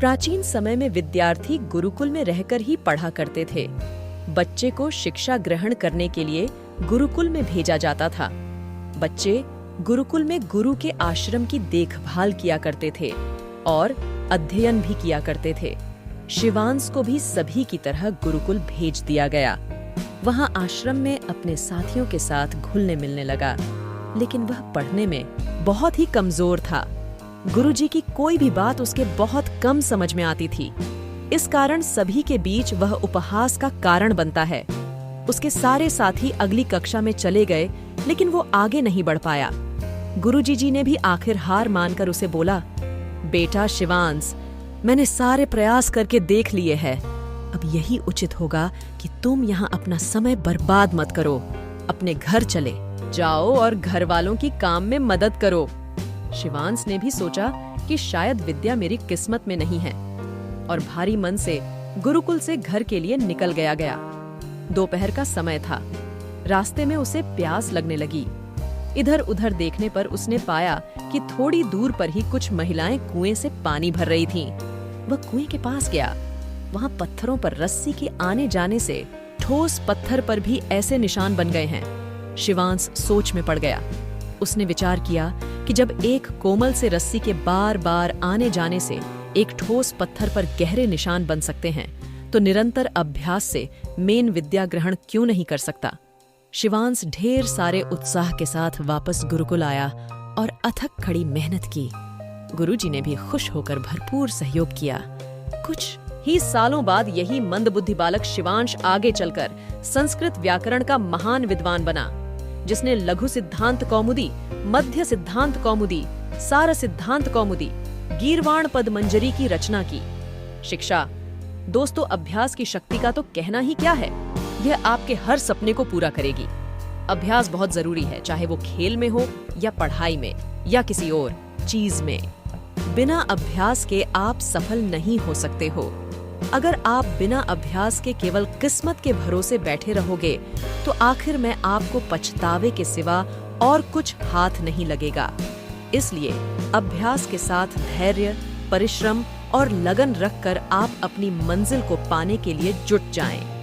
प्राचीन समय में विद्यार्थी गुरुकुल में रहकर ही पढ़ा करते थे। बच्चे को शिक्षा ग्रहण करने के लिए गुरुकुल में भेजा जाता था। बच्चे गुरुकुल में गुरु के आश्रम की देखभाल किया करते थे और अध्ययन भी किया करते थे। शिवांश को भी सभी की तरह गुरुकुल भेज दिया गया। वहां आश्रम में अपने साथियों के साथ घुलने मिलने लगा, लेकिन वह पढ़ने में बहुत ही कमजोर था। गुरुजी की कोई भी बात उसके बहुत कम समझ में आती थी। इस कारण सभी के बीच वह उपहास का कारण बनता है। उसके सारे साथी अगली कक्षा में चले गए, लेकिन वो आगे नहीं बढ़ पाया। गुरुजी जी ने भी आखिर हार मानकर उसे बोला, बेटा शिवांश, मैंने सारे प्रयास करके देख लिए हैं। अब यही उचित होगा कि तुम यहाँ अपना समय बर्बाद मत करो। अपने घर चले जाओ और घर वालों की काम में मदद करो। शिवांश ने भी सोचा कि शायद विद्या मेरी किस्मत में नहीं है और भारी मन से गुरुकुल से घर के लिए निकल गया। दोपहर का समय था। रास्ते में उसे प्यास लगने लगी। इधर उधर देखने पर उसने पाया कि थोड़ी दूर पर ही कुछ महिलाएं कुएं से पानी भर रही थीं। वह कुएं के पास गया। वहां पत्थरों पर रस्सी के आने जाने से ठोस पत्थर पर भी ऐसे निशान बन गए हैं। शिवांश सोच में पड़ गया। उसने विचार किया कि जब एक कोमल से रस्सी के बार बार आने जाने से एक ठोस पत्थर पर गहरे निशान बन सकते हैं, तो निरंतर अभ्यास से मेन विद्या ग्रहण क्यों नहीं कर सकता। शिवांश ढेर सारे उत्साह के साथ वापस गुरुकुल आया और अथक खड़ी मेहनत की। गुरुजी ने भी खुश होकर भरपूर सहयोग किया। कुछ ही सालों बाद यही मंदबुद्धि बालक शिवांश आगे चलकर संस्कृत व्याकरण का महान विद्वान बना, जिसने लघु सिद्धांत कौमुदी, मध्य सिद्धांत कौमुदी, सार सिद्धांत कौमुदी, गीर्वाण पद मंजरी की रचना की। शिक्षा, दोस्तों, अभ्यास की शक्ति का तो कहना ही क्या है। यह आपके हर सपने को पूरा करेगी। अभ्यास बहुत जरूरी है, चाहे वो खेल में हो या पढ़ाई में या किसी और चीज में। बिना अभ्यास के आप सफल नहीं हो सकते हो। अगर आप बिना अभ्यास के केवल किस्मत के भरोसे बैठे रहोगे, तो आखिर में आपको पछतावे के सिवा और कुछ हाथ नहीं लगेगा। इसलिए अभ्यास के साथ धैर्य, परिश्रम और लगन रखकर आप अपनी मंजिल को पाने के लिए जुट जाएं।